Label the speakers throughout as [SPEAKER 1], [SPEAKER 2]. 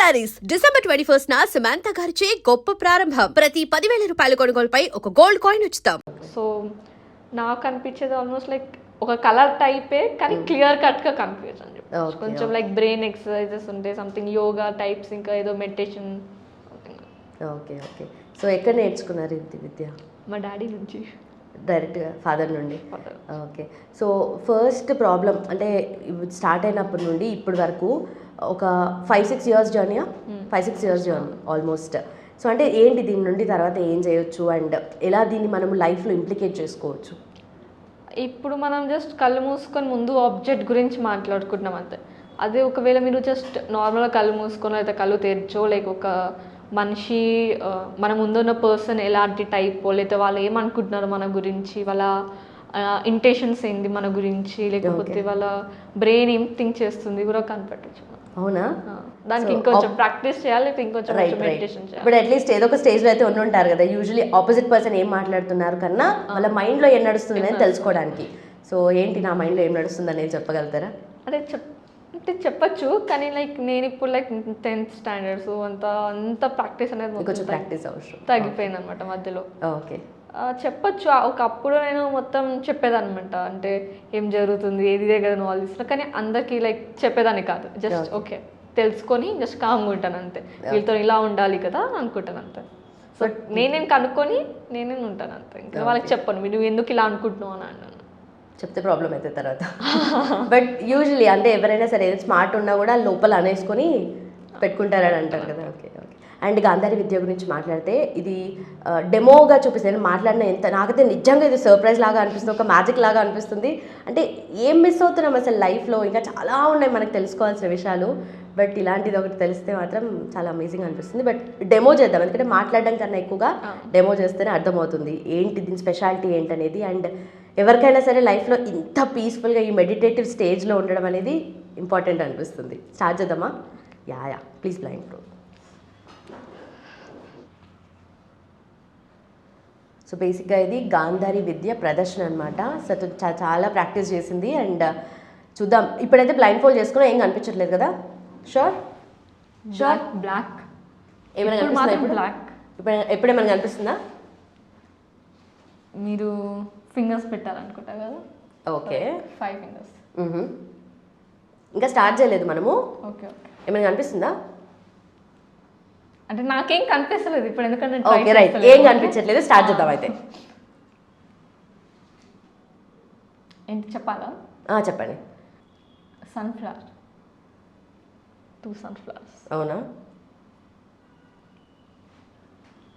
[SPEAKER 1] Saris December 21 Samantha గారిచే గొప్ప ప్రారంభం. ప్రతి 10,000 రూపాయల కొనుగోలుపై ఒక గోల్డ్ కాయిన్ ఉచితం.
[SPEAKER 2] సో నాకు అనిపించేది ఆల్మోస్ట్ లైక్ ఒక కలర్ టైపే కానీ క్లియర్ కట్గా కనిపించండి. కొంచెం లైక్ బ్రెయిన్ ఎక్సర్సైజెస్ ఉంటే సంథింగ్ యోగా టైప్స్, ఇంకా ఏదో మెడిటేషన్.
[SPEAKER 3] Okay okay. సో ఎక్కడ నేర్చుకున్నారు ఇంటి విద్య?
[SPEAKER 2] మా డాడీ నుంచి.
[SPEAKER 3] డైరెక్ట్గా ఫాదర్ నుండి? ఓకే. సో ఫస్ట్ ప్రాబ్లం అంటే స్టార్ట్ అయినప్పటి నుండి ఇప్పటి వరకు ఒక 5-6 ఇయర్స్ జర్నీయా? 5-6 ఇయర్స్ జర్నీ ఆల్మోస్ట్. సో అంటే ఏంటి దీని నుండి తర్వాత ఏం చేయొచ్చు అండ్ ఎలా దీన్ని మనం లైఫ్లో ఇంప్లికేట్ చేసుకోవచ్చు?
[SPEAKER 2] ఇప్పుడు మనం జస్ట్ కళ్ళు మూసుకొని ముందు ఆబ్జెక్ట్ గురించి మాట్లాడుకుంటున్నాం అంతే. అదే ఒకవేళ మీరు జస్ట్ నార్మల్గా కళ్ళు మూసుకొని అయితే కళ్ళు తెరచో, లైక్ ఒక మనిషి మన ముందున్న పర్సన్ ఎలాంటి టైపో, లేకపోతే వాళ్ళు ఏమనుకుంటున్నారు మన గురించి, వాళ్ళ ఇంటెన్షన్స్ ఏంది మన గురించి, లేకపోతే వాళ్ళ బ్రెయిన్ ఏం థింక్ చేస్తుంది కూడా కనిపెట్టచ్చు.
[SPEAKER 3] అవునా?
[SPEAKER 2] దానికి ఇంకొంచెం ప్రాక్టీస్ చేయాలి, ఇంకొంచెం మెడిటేషన్ చేయాలి.
[SPEAKER 3] ఇప్పుడు అట్లీస్ట్ ఏదో ఒక స్టేజ్లో అయితే ఉంటారు కదా, యూజువలీ ఆపోజిట్ పర్సన్ ఏం మాట్లాడుతున్నారు కన్నా వాళ్ళ మైండ్లో ఏం నడుస్తుంది అని తెలుసుకోవడానికి. సో ఏంటి నా మైండ్లో ఏం నడుస్తుంది అనేది చెప్పగలుగుతారా?
[SPEAKER 2] అదే అంటే చెప్పచ్చు, కానీ లైక్ నేను ఇప్పుడు లైక్ 10th స్టాండర్డ్, సో అంత ప్రాక్టీస్ అనేది
[SPEAKER 3] కొంచెం ప్రాక్టీస్ అవసరం
[SPEAKER 2] తగ్గిపోయింది అనమాట మధ్యలో.
[SPEAKER 3] ఓకే.
[SPEAKER 2] చెప్పచ్చు. ఒకప్పుడు నేను మొత్తం చెప్పేదన్నమాట, అంటే ఏం జరుగుతుంది ఏది కదా నువ్వు వాళ్ళు తీసుకున్నా, కానీ అందరికీ లైక్ చెప్పేదాన్ని కాదు. జస్ట్ ఓకే తెలుసుకొని జస్ట్ కామ్గా ఉంటాను అంతే. వీళ్ళతో ఇలా ఉండాలి కదా అనుకుంటాను అంతే. సో నేనేం కనుక్కొని నేనే ఉంటాను అంతే. ఇంకా వాళ్ళకి చెప్పను నువ్వు ఎందుకు ఇలా అనుకుంటున్నావు అని అన్నాను.
[SPEAKER 3] చెప్తే ప్రాబ్లం అవుతుంది తర్వాత. బట్ యూజువలీ అంటే ఎవరైనా సరే స్మార్ట్ ఉన్నా కూడా లోపల అనేసుకొని పెట్టుకుంటారని అంటారు కదా. Okay okay. అండ్ గాంధారి విద్య గురించి మాట్లాడితే ఇది డెమోగా చూపిస్తాను మాట్లాడిన ఎంత నాకైతే నిజంగా ఇది సర్ప్రైజ్ లాగా అనిపిస్తుంది, ఒక మ్యాజిక్ లాగా అనిపిస్తుంది. అంటే ఏం మిస్ అవుతున్నాం అసలు లైఫ్లో, ఇంకా చాలా ఉన్నాయి మనకు తెలుసుకోవాల్సిన విషయాలు. బట్ ఇలాంటిది ఒకటి తెలిస్తే మాత్రం చాలా అమేజింగ్ అనిపిస్తుంది. బట్ డెమో చేద్దాం, ఎందుకంటే మాట్లాడడం కన్నా ఎక్కువగా డెమో చేస్తేనే అర్థమవుతుంది ఏంటి దీని స్పెషాలిటీ ఏంటనేది. అండ్ ఎవరికైనా సరే లైఫ్లో ఇంత పీస్ఫుల్గా ఈ మెడిటేటివ్ స్టేజ్లో ఉండడం అనేది ఇంపార్టెంట్ అనిపిస్తుంది. స్టార్ట్ చేద్దామా? Yeah please blind pro. So బేసిక్గా ఇది గాంధారి విద్య ప్రదర్శన అనమాట. సో చాలా ప్రాక్టీస్ చేసింది. అండ్ చూద్దాం. ఇప్పుడైతే బ్లైండ్ ఫోల్డ్ చేసుకున్నా ఏం కనిపించట్లేదు కదా? షూర్
[SPEAKER 2] బ్లాక్
[SPEAKER 3] ఏమైనా కనిపిస్తుందా?
[SPEAKER 2] బ్లాక్
[SPEAKER 3] ఎప్పుడేమైనా కనిపిస్తుందా?
[SPEAKER 2] మీరు ఫింగర్స్ పెట్టాలనుకుంటా కదా.
[SPEAKER 3] ఓకే.
[SPEAKER 2] 5 ఫింగర్స్.
[SPEAKER 3] ఇంకా స్టార్ట్ చేయలేదు మనము.
[SPEAKER 2] Okay okay.
[SPEAKER 3] ఏమైనా కనిపిస్తుందా?
[SPEAKER 2] అంటే నాకేం కనిపిస్తలేదు ఇప్పుడు, ఎందుకంటే
[SPEAKER 3] ఓకే రైట్, ఏం కనిపించట్లేదు. స్టార్ట్ చేద్దాం అయితే.
[SPEAKER 2] ఏంటి చెప్పాలా?
[SPEAKER 3] చెప్పండి.
[SPEAKER 2] Sunflower, 2 sunflowers.
[SPEAKER 3] అవునా?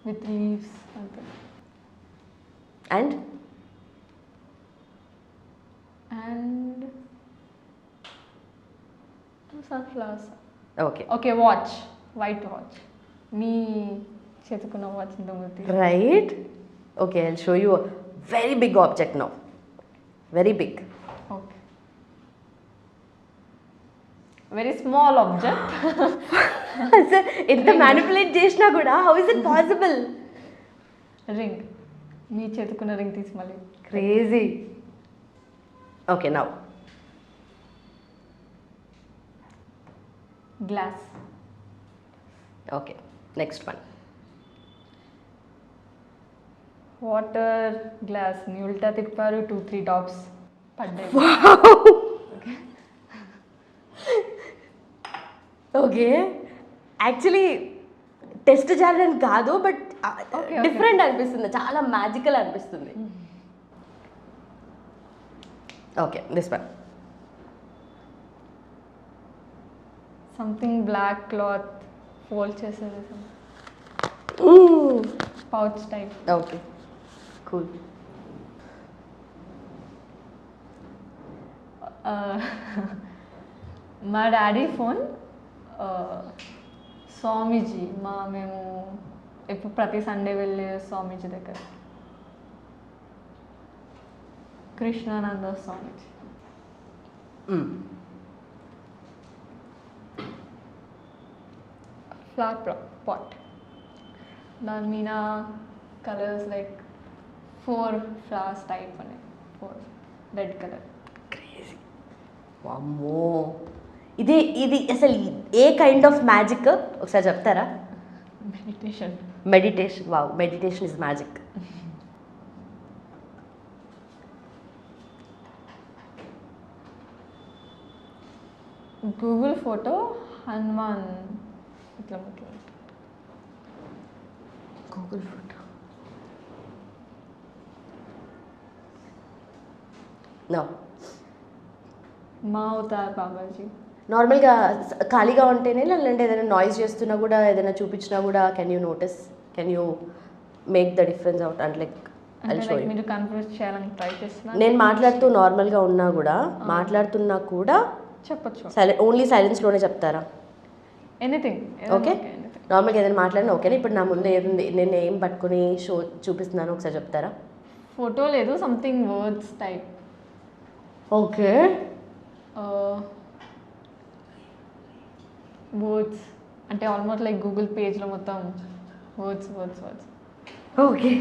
[SPEAKER 2] విత్ లీవ్స్ అంతే.
[SPEAKER 3] And
[SPEAKER 2] 2 sunflowers.
[SPEAKER 3] Okay
[SPEAKER 2] okay. Watch, white watch, మీ చేతుకున్న వాచ్ ఇంత మూర్తి.
[SPEAKER 3] Right. Okay, I will show you very big object now. Very big.
[SPEAKER 2] Okay. Very small object.
[SPEAKER 3] ఎంత మ్యానిపులేట్ చేసినా కూడా how is it possible?
[SPEAKER 2] Ring, మీ చేతుకున్న రింగ్ తీసి మళ్ళీ.
[SPEAKER 3] Crazy. Okay now.
[SPEAKER 2] Glass.
[SPEAKER 3] Okay, next one.
[SPEAKER 2] Water glass ని ఉల్టా తిప్పారు, 2-3 టాప్స్ పడ్డాయి.
[SPEAKER 3] ఓకే, యాక్చువల్లీ టెస్ట్ చేయాలని కాదు, బట్ డిఫరెంట్ అనిపిస్తుంది, చాలా మ్యాజికల్ అనిపిస్తుంది. Okay, this one.
[SPEAKER 2] Something black cloth fold చేసేది, పౌచ్ టైప్.
[SPEAKER 3] Okay, cool.
[SPEAKER 2] మా డాడీ ఫోన్ స్వామీజీ, మేము ఎప్పుడు ప్రతి సండే వెళ్ళే స్వామీజీ దగ్గర, కృష్ణానంద స్వామీజీ. ఫ్లవర్ పాట్, దాని మీద కలర్స్ లైక్ 4 ఫ్లవర్స్ టైప్ ఉన్నాయి, 4 రెడ్ కలర్.
[SPEAKER 3] క్రేజీ. వామ్మో, ఇది అసలు ఏ కైండ్ ఆఫ్ మ్యాజిక్ ఒకసారి చెప్తారా?
[SPEAKER 2] Meditation.
[SPEAKER 3] Meditation. Wow, meditation is magic.
[SPEAKER 2] Google photo Hanuman ఇట్లా
[SPEAKER 3] గూగుల్ ఫోటో. నో.
[SPEAKER 2] మా అవతార్ బాబాజీ.
[SPEAKER 3] నార్మల్గా ఖాళీగా ఉంటేనే, లేదంటే ఏదైనా నాయిస్ చేస్తున్నా కూడా, ఏదైనా చూపించినా కూడా can you notice, can you make the difference out and like
[SPEAKER 2] అంటే లైక్ మీరు కన్ఫ్యూజ్ చేయాలని ట్రై చేస్తున్నా.
[SPEAKER 3] నేను మాట్లాడుతూ నార్మల్గా ఉన్నా కూడా, మాట్లాడుతున్నా కూడా
[SPEAKER 2] చెప్పచ్చు.
[SPEAKER 3] ఓన్లీ సైలెన్స్లోనే చెప్తారా?
[SPEAKER 2] ఎనీథింగ్.
[SPEAKER 3] ఓకే, నార్మల్గా ఏదైనా మాట్లాడినా ఓకేనా? ఇప్పుడు నా ముందు ఏది నేను ఏం పట్టుకుని షో చూపిస్తున్నాను ఒకసారి చెప్తారా?
[SPEAKER 2] ఫోటో లేదు, something words type.
[SPEAKER 3] Okay,
[SPEAKER 2] words అంటే ఆల్మోస్ట్ లైక్ గూగుల్ పేజ్లో మొత్తం words words words.
[SPEAKER 3] Okay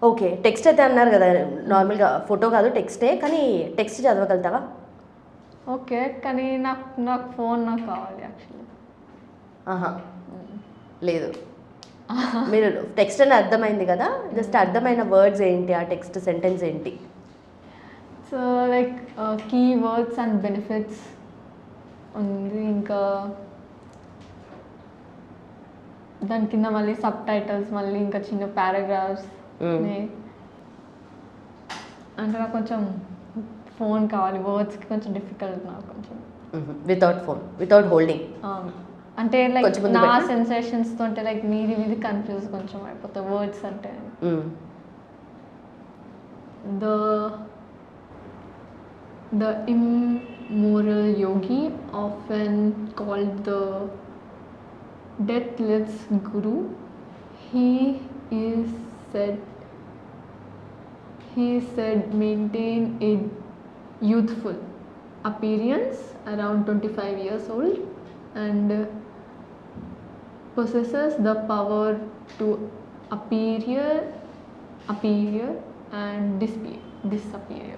[SPEAKER 3] okay. Text అయితే అన్నారు కదా, నార్మల్గా ఫోటో కాదు టెక్స్టే, కానీ టెక్స్ట్ చదవగలుగుతావా?
[SPEAKER 2] ఓకే, కానీ నాకు ఫోన్ నాకు కావాలి యాక్చువల్లీ.
[SPEAKER 3] ఆహా, లేదు. మీరు టెక్స్ట్ అని అర్థమైంది కదా, జస్ట్ అర్థమైన వర్డ్స్ ఏంటి, ఆ టెక్స్ట్ సెంటెన్స్ ఏంటి?
[SPEAKER 2] So like keywords and benefits ఉంది, ఇంకా దాని కింద మళ్ళీ సబ్ టైటిల్స్, మళ్ళీ ఇంకా చిన్న పారాగ్రాఫ్స్. అంటే నాకు కొంచెం ఫోన్ కావాలి, వర్డ్స్కి కొంచెం డిఫికల్ట్ నాకు కొంచెం.
[SPEAKER 3] Without phone, without holding.
[SPEAKER 2] అంటే లైక్ నా సెన్సేషన్స్తో అంటే లైక్ మీది కన్ఫ్యూజ్ కొంచెం అయిపోతాయి వర్డ్స్ అంటే. The immoral yogi, often called the deathless guru, he said maintain a youthful appearance around 25 years old and possesses the power to appear and disappear.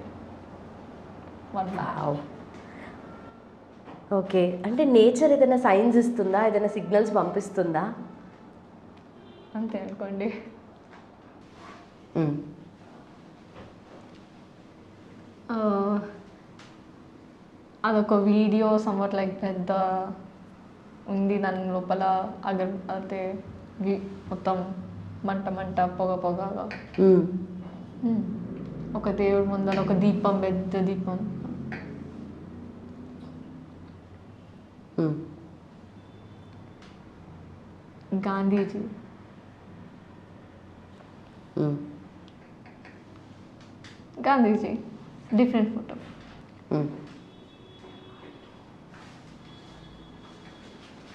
[SPEAKER 3] Okay, అంటే nature ఏదైనా science ఇస్తుందా, ఏదైనా signals పంపిస్తుందా?
[SPEAKER 2] అంతే అనుకోండి. అదొక వీడియో సమ్వాట్ లైక్ పెద్ద ఉంది, దాని లోపల అయితే మొత్తం మంట పొగగా ఒక దేవుడి ముందర ఒక దీపం, పెద్ద దీపం. Gandhiji. Gandhiji different photo.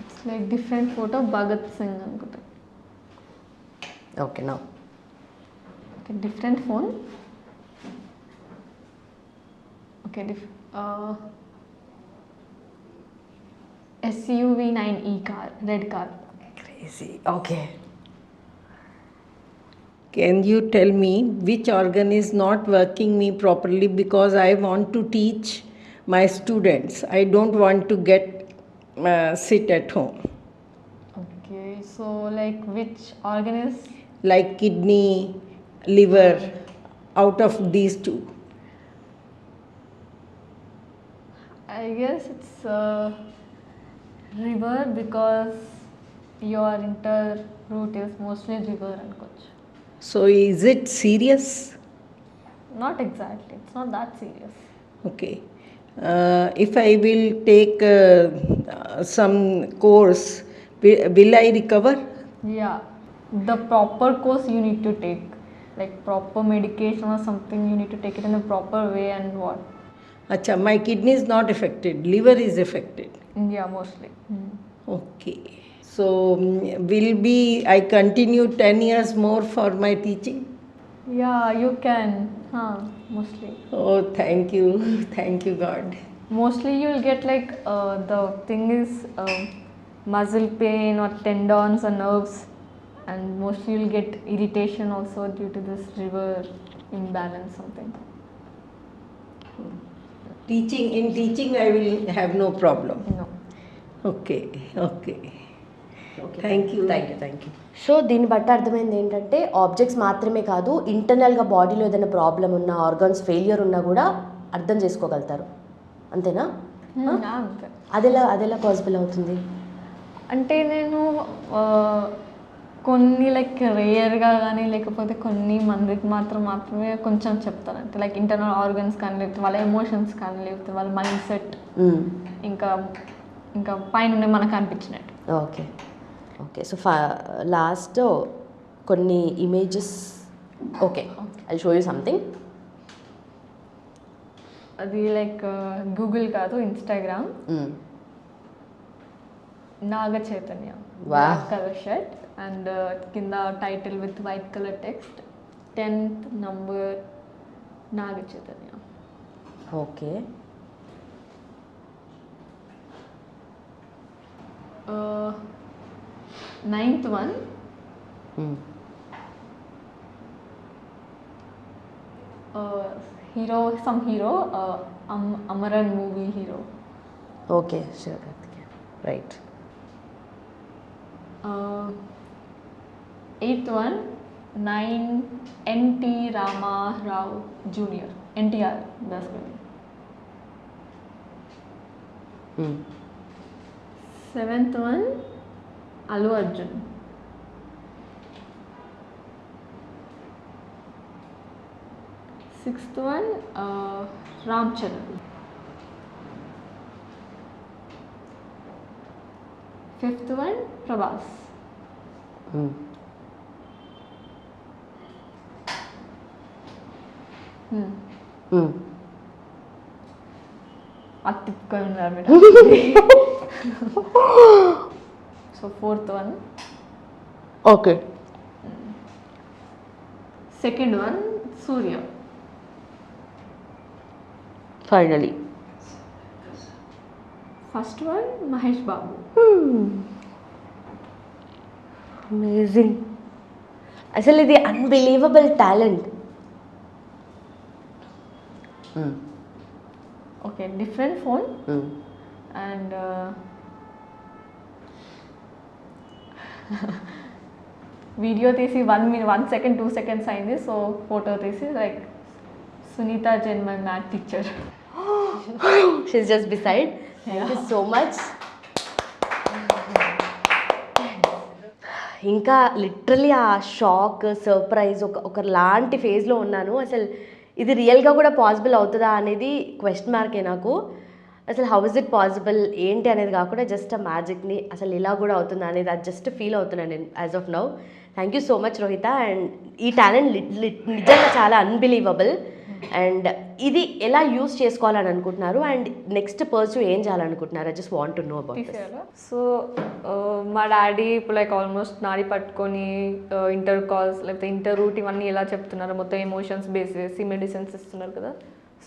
[SPEAKER 2] It's like different photo, Bhagat Singh అనుకుంటా.
[SPEAKER 3] Okay, no.
[SPEAKER 2] Okay, different phone. Okay, SUV 9e car, red car.
[SPEAKER 3] Crazy. Okay.
[SPEAKER 4] Can you tell me which organ is not working me properly, because I want to teach my students. I don't want to sit at home.
[SPEAKER 2] Okay, so like which organ is?
[SPEAKER 4] Like kidney, liver, out of these two.
[SPEAKER 2] I guess it's river, because your interroot is mostly river and coach.
[SPEAKER 4] So is it serious?
[SPEAKER 2] Not exactly, it's not that serious.
[SPEAKER 4] Okay. If I will take some course, will I recover?
[SPEAKER 2] Yeah, the proper course you need to take, like proper medication or something, you need to take it in the proper way. And what?
[SPEAKER 4] Acha, my kidney is not affected, liver is affected.
[SPEAKER 2] Yeah, mostly.
[SPEAKER 4] Okay. So I continue 10 years more for my teaching?
[SPEAKER 2] Yeah, you can. Mostly.
[SPEAKER 4] Oh, thank you. Thank you, God.
[SPEAKER 2] Mostly you'll get like the thing is muscle pain or tendons or nerves, and mostly you'll get irritation also due to this river imbalance something.
[SPEAKER 4] In teaching, I will have no problem.
[SPEAKER 2] No.
[SPEAKER 4] Okay, okay. Thank you.
[SPEAKER 3] Thank you. So దీన్ని బట్టి అర్థమైంది ఏంటంటే objects మాత్రమే కాదు, ఇంటర్నల్గా బాడీలో ఏదైనా problem ఉన్నా, ఆర్గాన్స్ ఫెయిలియర్ ఉన్నా కూడా అర్థం చేసుకోగలుగుతారు, అంతేనా?
[SPEAKER 2] అంతే.
[SPEAKER 3] అదెలా పాసిబుల్ అవుతుంది?
[SPEAKER 2] అంటే నేను కొన్ని లైక్ రేయర్గా కానీ లేకపోతే కొన్ని మందికి మాత్రమే కొంచెం చెప్తాను. అంటే లైక్ ఇంటర్నల్ ఆర్గన్స్ కానీ, లేకపోతే వాళ్ళ ఎమోషన్స్ కానీ, లేకపోతే వాళ్ళ మైండ్ సెట్, ఇంకా పైన మనకు అనిపించినట్టు.
[SPEAKER 3] Okay okay. సో లాస్ట్ కొన్ని images. Okay, I show you something.
[SPEAKER 2] అది లైక్ గూగుల్ కాదు, Instagram. Naga Chaitanya, black colour shirt and కింద title with white colour text, 10th number Naga Chaitanya.
[SPEAKER 3] Okay.
[SPEAKER 2] 9th one, hero, Amaran movie hero.
[SPEAKER 3] Okay, sure. Right.
[SPEAKER 2] 8th one, 9 NT Rama Rao Jr. NTR basically. 7th one, Allu Arjun. 6th one, Ram Charan. 5th one, Prabhas. అతిప్పుకొని ఉన్నారు madam. So 4th one.
[SPEAKER 3] Okay.
[SPEAKER 2] 2nd one, Surya.
[SPEAKER 3] Finally
[SPEAKER 2] 1st one, Mahesh Babu.
[SPEAKER 3] Amazing. అసలు ఇది unbelievable talent.
[SPEAKER 2] Okay, different phone and video తీసి 1 second 2 seconds అయింది. So photo తీసి like Sunitha Jain my math teacher.
[SPEAKER 3] She's just beside. Thank you so much. ఇంకా literally ఆ shock, surprise, ఒకలాంటి ఫేజ్లో ఉన్నాను. అసలు ఇది రియల్గా కూడా పాసిబుల్ అవుతుందా అనేది క్వశ్చన్ మార్కే నాకు. అసలు హౌ ఇస్ ఇట్ పాసిబుల్ ఏంటి అనేది కాకుండా జస్ట్ ఆ మ్యాజిక్ని అసలు ఇలా కూడా అవుతుందా అనేది అది జస్ట్ ఫీల్ అవుతున్నాను నేను as of now. Thank you so much Rohitha. And ఈ టాలెంట్ నిజంగా చాలా అన్బిలీవబుల్. అండ్ ఇది ఎలా యూస్ చేసుకోవాలని అనుకుంటున్నారు అండ్ నెక్స్ట్ పర్సూ ఏం చేయాలనుకుంటున్నారు? I just want to know about this.
[SPEAKER 2] So మా డాడీ ఇప్పుడు లైక్ ఆల్మోస్ట్ నాడి పట్టుకొని ఇంటర్ కాల్స్ లేకపోతే ఇంటర్ రూట్ ఇవన్నీ ఎలా చెప్తున్నారు, మొత్తం ఎమోషన్స్ బేస్ చేసి మెడిసిన్స్ ఇస్తున్నారు కదా.